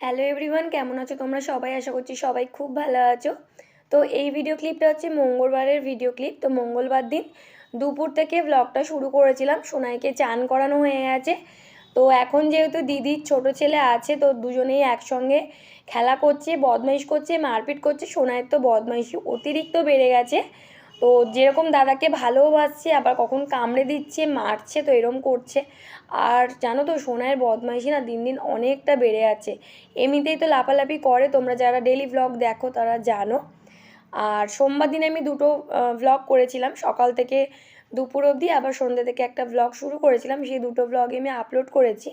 Hello everyone, কেমন আছো তোমরা সবাই? আশা করছি সবাই খুব ভালো আছো। তো এই ভিডিও ক্লিপটা হচ্ছে মঙ্গলবারের ভিডিও ক্লিপ। তো মঙ্গলবার দিন দুপুর থেকে ব্লগটা শুরু করেছিলাম। সোনাইকে চান করানো হয়ে গেছে। তো এখন যেহেতু দিদির ছোট ছেলে আছে, তো দুজনেই একসঙ্গে খেলা করছে, বদমাইশ করছে, মারপিট করছে। সোনাইয়ের তো বদমাইশি অতিরিক্ত বেড়ে গেছে। তো যেরকম দাদাকে ভালোবাসছে, আবার কখন কামড়ে দিচ্ছে, মারছে, তো এরম করছে। আর জানো তো সোনাইয়ের বদমাইশি না দিন দিন অনেকটা বেড়ে যাচ্ছে। এমনিতেই তো লাফালাফি করে, তোমরা যারা ডেলি ভ্লগ দেখো তারা জানো। আর সোমবার দিন আমি দুটো ভ্লগ করেছিলাম, সকাল থেকে দুপুর অবধি, আবার সন্ধ্যে থেকে একটা ভ্লগ শুরু করেছিলাম। সেই দুটো ভ্লগে আমি আপলোড করেছি।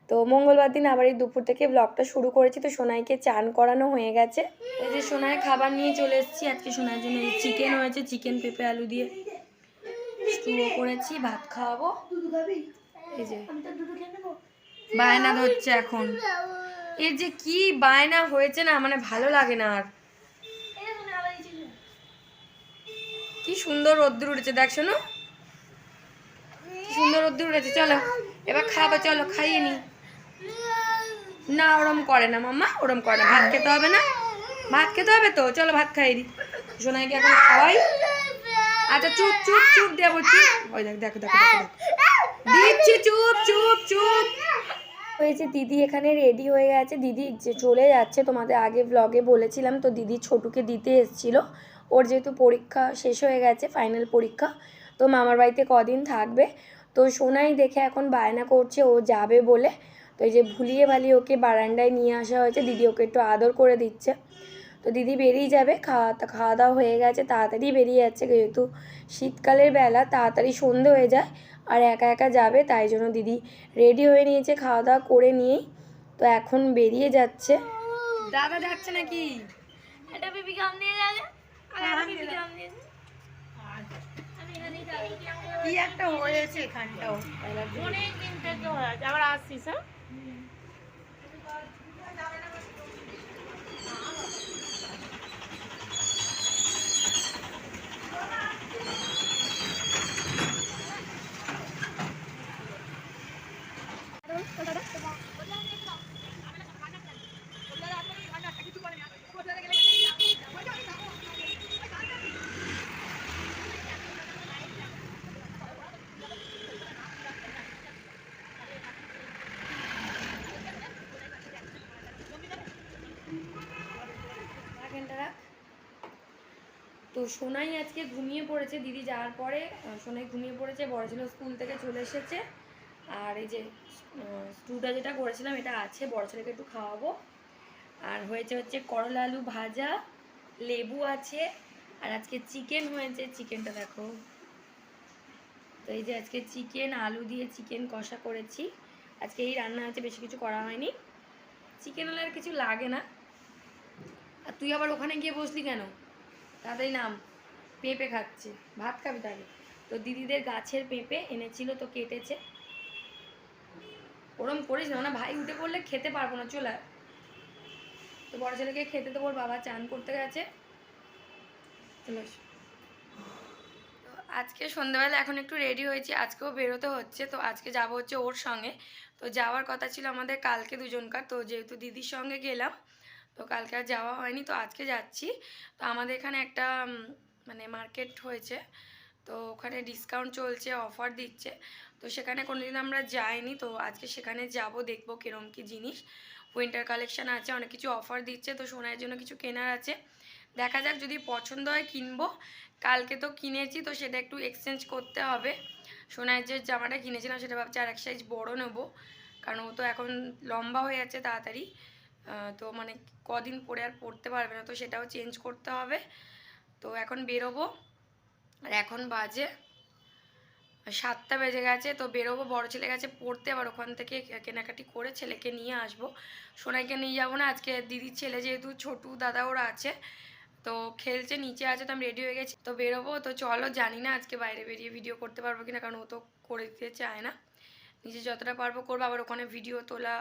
তো মঙ্গলবার দিন আবার এই দুপুর থেকে ব্লগটা শুরু করেছি। তো সোনাইকে চান করানো হয়ে গেছে। এই যে সোনাই খাবার নিয়ে চলে এসেছি। আজকে সোনাইয়ের জন্য চিকেন হয়েছে, চিকেন পেঁপে আলু দিয়ে স্টুও করেছি, ভাত খাওয়াবো। এই যে বায়না ধরছে এখন। এর যে কি বায়না হয়েছে না, মানে ভালো লাগে না আর। কি সুন্দর রোদ্দুর উঠেছে, দেখ শোনো, কি সুন্দর রোদ্দুর উঠেছে। চলো এবার খাবো, চলো খাইয়ে নি। না ওরম করে না মাম্মা, ওরম করে না। ভাত খেতে হবে না? ভাত খেতে হবে তো, চলো ভাত খাইয়ে দিই। সোনাইকে এখন খাওয়াই। আচ্ছা চুপ চুপ চুপ দেবো, চুপ। ওই দেখো দেখো দেখো দেখো দিচ্ছি, চুপ চুপ চুপ হয়েছে। দিদি এখানে রেডি হয়ে গেছে। দিদি যে চলে যাচ্ছে, তোমাদের আগে ব্লগে বলেছিলাম। তো দিদি ছোটুকে দিতে এসেছিলো। ওর যেহেতু পরীক্ষা শেষ হয়ে গেছে, ফাইনাল পরীক্ষা, তো মামার বাড়িতে কদিন থাকবে। তো সোনাই দেখে এখন বায়না করছে ও যাবে বলে। তো এই যে ভুলিয়ে ভালিয়ে ওকে বারান্দায় নিয়ে আসা হয়েছে। দিদি ওকে একটু আদর করে দিচ্ছে। তো দিদি বেরিয়ে যাবে, খাওয়া দাওয়া হয়ে গেছে, তাড়াতাড়ি বেরিয়ে যাচ্ছে। যেহেতু শীতকালের বেলা তাড়াতাড়ি সন্ধে হয়ে যায়, আর একা একা যাবে, তাই জন্য দিদি রেডি হয়ে নিয়েছে খাওয়া দাওয়া করে নিয়েই। তো এখন বেরিয়ে যাচ্ছে। দাদা যাচ্ছে নাকি? এটা বেবি কাম নিয়ে যাবে আর এটা বেবি কাম নিয়ে কি একটা হয়েছে এখানটাও, অনেক দিন থেকে হয়েছে। আবার আসছিস? হ্যাঁ তো সোনাই আজকে ঘুমিয়ে পড়েছে। দিদি যাওয়ার পরে সোনাই ঘুমিয়ে পড়েছে। বড় ছেলে স্কুল থেকে চলে এসেছে। আর এই যে স্টুটা যেটা করেছিলাম এটা আছে, বড় ছেলেকে একটু খাওয়াবো। আর হচ্ছে করলা আলু ভাজা, লেবু আছে, আর আজকে চিকেন হয়েছে। চিকেনটা দেখো। তো এই যে আজকে চিকেন আলু দিয়ে চিকেন কষা করেছি। আজকে এই রান্না হয়েছে, বেশি কিছু করা হয়নি। চিকেন হলে আর কিছু লাগে না। আর তুই আবার ওখানে গিয়ে বসলি কেন? তাড়াতাড়ি নাম। পেঁপে খাচ্ছে, ভাত খাবি তাহলে? তো দিদিদের গাছের পেঁপে এনেছিল, তো কেটেছে। ওরম করিস না, ভাই উঠে পড়লে খেতে পারবো না, চলে। তো বড় ছেলেকে খেতে দেবো, ওর বাবা চান করতে গেছে। চলে তো আজকে সন্ধ্যাবেলা এখন একটু রেডি হয়েছি, আজকেও বেরোতে হচ্ছে। তো আজকে যাব হচ্ছে ওর সঙ্গে। তো যাওয়ার কথা ছিল আমাদের কালকে দুজনকার, তো যেহেতু দিদির সঙ্গে গেলাম তো কালকে আর যাওয়া হয়নি, তো আজকে যাচ্ছি। তো আমাদের এখানে একটা মানে মার্কেট হয়েছে, তো ওখানে ডিসকাউন্ট চলছে, অফার দিচ্ছে। তো সেখানে কোনোদিন আমরা যাইনি, তো আজকে সেখানে যাব, দেখবো কিরম কী জিনিস। উইন্টার কালেকশান আছে, অনেক কিছু অফার দিচ্ছে। তো সোনার জন্য কিছু কেনার আছে, দেখা যাক, যদি পছন্দ হয় কিনবো। কালকে তো কিনেছি, তো সেটা একটু এক্সচেঞ্জ করতে হবে। সোনার যে জামাটা কিনেছিলাম সেটা ভাবছি আর এক সাইজ বড় নেবো, কারণ ও তো এখন লম্বা হয়ে যাচ্ছে তাড়াতাড়ি। তো মানে কদিন পরে আর পরতে পারবে না, তো সেটাও চেঞ্জ করতে হবে। তো এখন বেরোবো। আর এখন বাজে 7টা বেজে গেছে। তো বেরোবো, বড় ছেলে গেছে পড়তে, আবার ওখান থেকে কেনাকাটি করে ছেলেকে নিয়ে আসবো। সোনাইকে নিয়ে যাবো না, আজকে দিদির ছেলে যেহেতু ছোটু দাদা ওরা আছে, তো খেলছে, নিচে আছে। তো আমি রেডি হয়ে গেছি, তো বেরোবো। তো চলো, জানি না আজকে বাইরে বেরিয়ে ভিডিও করতে পারবো কিনা, কারণ ও তো করে দিতে চায় না। নিজে যতটা পারবো করবো। আবার ওখানে ভিডিও তোলা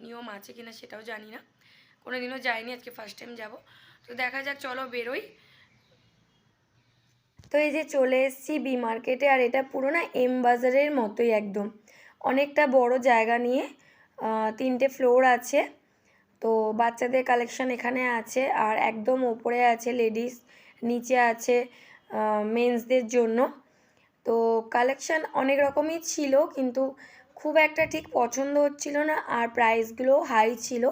নিয়ম আছে কিনা সেটাও জানি না, কোনো দিনও যাইনি, আজকে ফার্স্ট টাইম যাব। তো দেখা যাক, চলো বেরোই। তো এই যে চলে এসেছি বি মার্কেটে। আর এটা পুরো না এম বাজারের মতোই একদম, অনেকটা বড় জায়গা নিয়ে, 3টে ফ্লোর আছে। তো বাচ্চাদের কালেকশন এখানে আছে, আর একদম ওপরে আছে লেডিস, নিচে আছে মেন্সদের জন্য। তো কালেকশন অনেক রকমই ছিল, কিন্তু খুব একটা ঠিক পছন্দ হচ্ছিল না, আর প্রাইসগুলো হাই ছিল।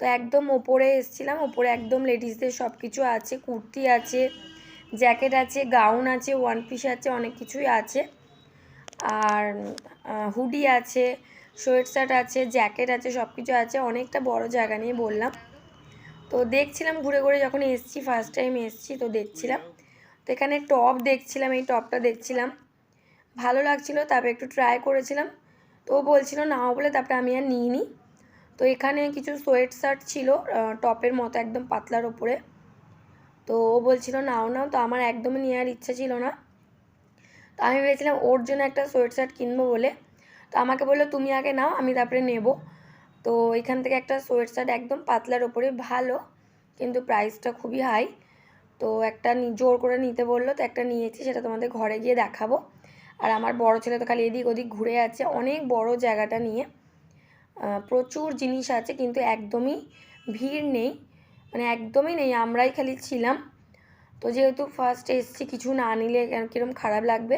তো একদম ওপরে এসেছিলাম, ওপরে একদম লেডিসদের সব কিছু আছে, কুর্তি আছে, জ্যাকেট আছে, গাউন আছে, ওয়ান পিস আছে, অনেক কিছুই আছে। আর হুডি আছে, সোয়েট শার্ট আছে, জ্যাকেট আছে, সব কিছু আছে। অনেকটা বড় জায়গা নিয়ে বললাম। তো দেখছিলাম ঘুরে ঘুরে, যখন এসছি ফার্স্ট টাইম এসছি তো দেখছিলাম। তো এখানে টপ দেখছিলাম, এই টপটা দেখছিলাম, ভালো লাগছিলো, তারপরে একটু ট্রাই করেছিলাম। তো ও বলছিল নাও বলে, তারপরে আমি আর নিইনি। তো এখানে কিছু সোয়েট শার্ট ছিল টপের মতো একদম পাতলার ওপরে, তো ও বলছিল নাও নাও, তো আমার একদমই নেওয়ার ইচ্ছা ছিল না। তো আমি ভেবেছিলাম ওর জন্য একটা সোয়েট শার্ট কিনবো বলে। তো আমাকে বললো তুমি আগে নাও, আমি তারপরে নেব। তো এখান থেকে একটা সোয়েট শার্ট একদম পাতলার ওপরে, ভালো, কিন্তু প্রাইসটা খুবই হাই। তো একটা জোর করে নিতে বললো, তো একটা নিয়েছি, সেটা তোমাদের ঘরে গিয়ে দেখাবো। আর আমার বড় ছেলে তো খালি এদিক ওদিক ঘুরে যাচ্ছে, অনেক বড় জায়গাটা নিয়ে, প্রচুর জিনিস আছে, কিন্তু একদমই ভিড় নেই, মানে একদমই নেই, আমরাই খালি ছিলাম। তো যেহেতু ফার্স্ট এসছি, কিছু না নিলে কীরকম খারাপ লাগবে।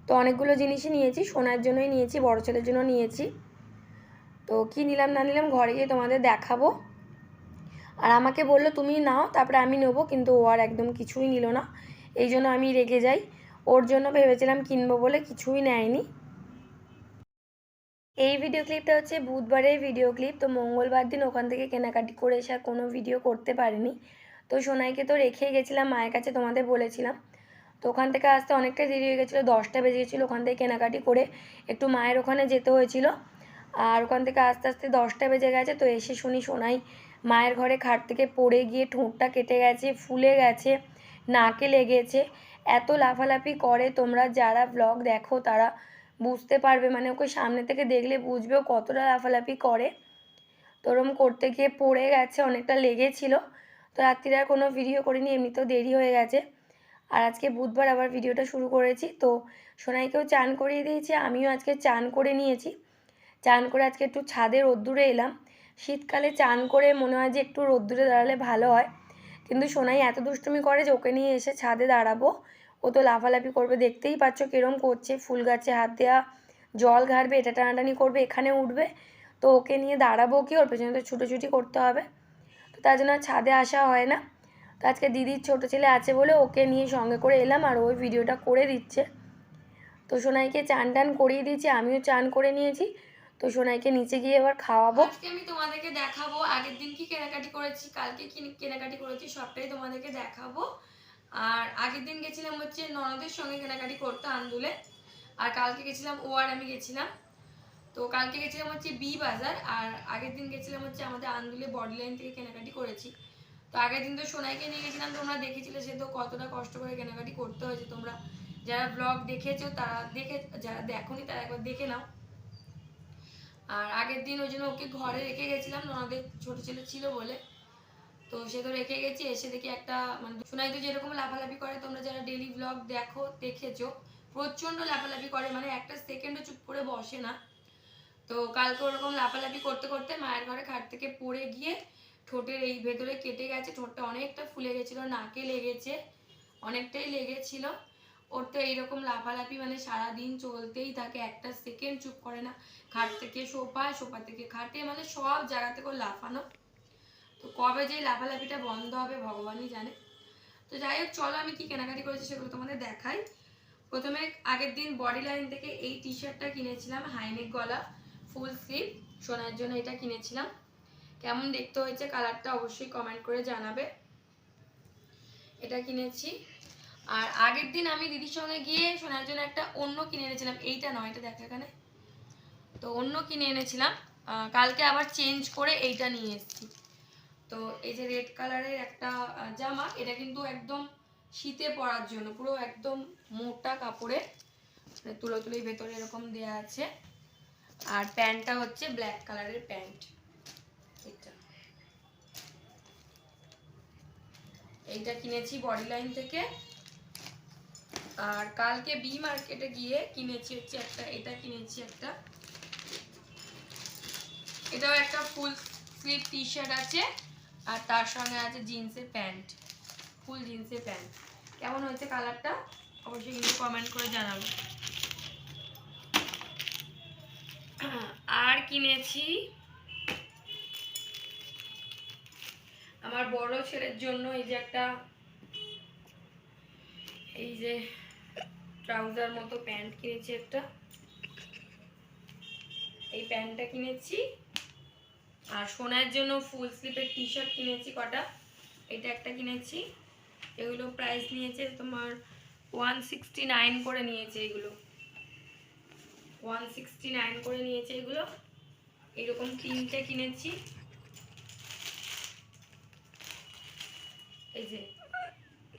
তো অনেকগুলো জিনিসই নিয়েছি, সোনার জন্যই নিয়েছি, বড় ছেলের জন্য নিয়েছি। তো কী নিলাম না নিলাম ঘরে গিয়ে তোমাদের দেখাবো। আর আমাকে বললো তুমি নাও, তারপরে আমি নেবো, কিন্তু ও আর একদম কিছুই নিল না, এই জন্য আমি রেগে যাই। ওর জন্য ভেবেছিলাম কিনবো বলে, কিছুই নেয়নি। এই ভিডিও ক্লিপটা হচ্ছে বুধবারের ভিডিও ক্লিপ। তো মঙ্গলবার দিন ওখান থেকে কেনাকাটি করে এসে আর কোনো ভিডিও করতে পারিনি। তো সোনাইকে তো রেখেই গেছিলাম মায়ের কাছে, তোমাদের বলেছিলাম। তো ওখান থেকে আসতে অনেকটা দেরি হয়ে গেছিলো, 10টা বেজে গেছিলো। ওখান থেকে কেনাকাটি করে একটু মায়ের ওখানে যেতে হয়েছিল, আর ওখান থেকে আস্তে আস্তে 10টা বেজে গেছে। তো এসে শুনি সোনাই মায়ের ঘরে খাট থেকে পড়ে গিয়ে ঠোঁটটা কেটে গেছে, ফুলে গেছে, নাকে লেগেছে। এত লাফালাফি করে, তোমরা যারা ব্লগ দেখো তারা বুঝতে পারবে, মানে ওকে সামনে থেকে দেখলে বুঝবে ও কতটা লাফালাফি করে। তো ওরম করতে গিয়ে পড়ে গেছে, অনেকটা লেগেছিল। তো রাত্রিরে আর কোনো ভিডিও করিনি, এমনিতেও দেরি হয়ে গেছে। আর আজকে বুধবার আবার ভিডিওটা শুরু করেছি। তো সোনাইকেও চান করিয়ে দিয়েছি, আমিও আজকে চান করে নিয়েছি। চান করে আজকে একটু ছাদে রোদ্দুরে এলাম। শীতকালে চান করে মনে হয় যে একটু রোদ্দুরে দাঁড়ালে ভালো হয়, কিন্তু সোনাই এত দুষ্টুমি করে যে ওকে নিয়ে এসে ছাদে দাঁড়াবো, ও তো লাফালাফি করবে, দেখতেই পাচ্ছ কিরম করছে, ফুল গাছে হাত দেওয়া, জল ঘাড়বে, এটা টানাটানি করবে, এখানে উঠবে। তো ওকে নিয়ে দাঁড়াবো কি, ওর পেছনে তো ছুটোছুটি করতে হবে। তো তার জন্য ছাদে আসা হয় না। তো আজকে দিদির ছোটো ছেলে আছে বলে ওকে নিয়ে সঙ্গে করে এলাম, আর ওই ভিডিওটা করে দিচ্ছে। তো সোনাইকে চান টান করিয়ে দিয়েছি, আমিও চান করে নিয়েছি। তো সোনাইকে নিচে গিয়ে এবার খাওয়াবো। আজকে আমি তোমাদেরকে দেখাবো আগের দিন কি কেনাকাটি করেছি, কালকে কি কেনাকাটি করেছি, সবটাই তোমাদেরকে দেখাবো। আর আগের দিন গেছিলাম হচ্ছে ননদের সঙ্গে কেনাকাটি করতে আন্দুলে, আর কালকে গেছিলাম ও আর আমি গেছিলাম। তো কালকে গেছিলাম হচ্ছে বি বাজার, আর আগের দিন গেছিলাম হচ্ছে আমাদের আন্দুলে বডি লাইন থেকে কেনাকাটি করেছি। তো আগের দিন তো সোনাইকে নিয়ে গেছিলাম, তোমরা দেখেছিলে সে তো কতটা কষ্ট করে কেনাকাটি করতে হয়েছে। তোমরা যারা ব্লগ দেখেছো তারা যারা দেখোনি তারা একবার দেখে নাও। আর আগের দিন ওই জন্য ওকে ঘরে রেখে গেছিলাম, ননদের ছোট ছেলে ছিল বলে। তো সে তো রেখে গেছি, এসে দেখি একটা মানে সোনাই তো যেরকম লাফালাফি করে, তোমরা যারা ডেইলি ব্লগ দেখেছো প্রচণ্ড লাফালাফি করে, মানে একটা সেকেন্ডও চুপ করে বসে না। তো কালকে ওরকম লাফালাফি করতে করতে মায়ের ঘরে খাট থেকে পড়ে গিয়ে ঠোঁটের এই ভেতরে কেটে গেছে, ঠোঁটটা অনেকটা ফুলে গেছিলো, নাকে লেগেছে, অনেকটাই লেগেছিল। ওর তো এইরকম লাফালাফি মানে সারাদিন চলতেই থাকে, একটা সেকেন্ড চুপ করে না। খাট থেকে সোফা, সোফা থেকে খাটে, মানে সব জায়গা থেকে ওর লাফানো। তো কবে যে লাফালাফিটা বন্ধ হবে ভগবানই জানে। তো যাই হোক, চলো আমি কি কেনাকাটি করেছি সেগুলো তোমাদের দেখাই। প্রথমে আগের দিন বডি লাইন থেকে এই টি শার্টটা কিনেছিলাম, হাইনেক গলা, ফুল স্লিভ, সোনার জন্য এটা কিনেছিলাম। কেমন দেখতে হয়েছে কালারটা অবশ্যই কমেন্ট করে জানাবে। এটা কিনেছি। আর আগের দিন আমি দিদির সঙ্গে গিয়ে সোনার জন্য একটা অন্য কিনে এনেছিলাম, এইটা নয়, এটা দেখো এখানে, তো অন্য কিনে এনেছিলাম। কালকে আবার চেঞ্জ করে এইটা নিয়ে এসেছি। তো এই যে রেড কালারের একটা জামা, এটা কিন্তু একদম শীতে পরার জন্য, পুরো একদম মোটা কাপড়ে, তুলো তুলোই ভেতরে এরকম দেয়া আছে। আর প্যান্টটা হচ্ছে ব্ল্যাক কালারের প্যান্ট, এইটা কিনেছি বডি লাইন থেকে। আর কালকে বি মার্কেটে গিয়ে কিনেছি হচ্ছে একটা, এটা কিনেছি একটা, এটাও একটা ফুল স্লিপ টি শার্ট আছে, আর তার সঙ্গে আছে জিন্সের প্যান্ট, ফুল জিন্সের প্যান্ট। কেমন হয়েছে কালারটা অবশ্যই কিন্তু কমেন্ট করে জানাবো। আর কিনেছি আমার বড় ছেলের জন্য এই যে একটা, এই যে ট্রাউজার মতো প্যান্ট কিনেছি একটা, এই প্যান্টটা কিনেছি। আর সোনার জন্য ফুল স্লিপের টি শার্ট কিনেছি কটা, এটা একটা কিনেছি। এগুলো প্রাইস নিয়েছে তোমার 169 করে নিয়েছে, এগুলো 169 করে নিয়েছে এগুলো। এরকম 3টে কিনেছি।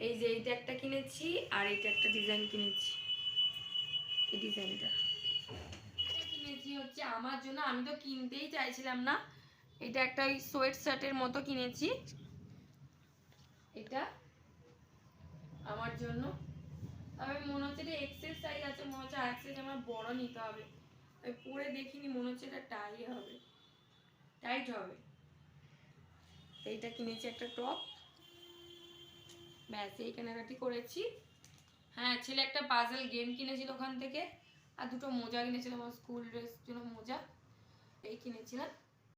এই যে এইটা একটা কিনেছি, আর এটা একটা ডিজাইন কিনেছি, এই ডিজাইনটা কিনেছি হচ্ছে আমার জন্য, আমি তো কিনতেই চাইছিলাম না। এটা একটা ওই সোয়েট শার্টের মতো কিনেছি, এটা আমার জন্য। তবে মনে হচ্ছে এটা এক্সেল সাইজ আছে, মনে হচ্ছে আর সাইজ আমার বড় নিতে হবে। আমি পরে দেখিনি, মনে হচ্ছে এটা টাই হবে, টাইট হবে। এইটা কিনেছি একটা টপ, ব্যাস এই কেনাকাটি করেছি। হ্যাঁ, ছেলে একটা পাজল গেম কিনেছিল ওখান থেকে, আর দুটো মোজা কিনেছিলাম আমার স্কুল ড্রেস জন্য, মোজা এই কিনেছিলাম।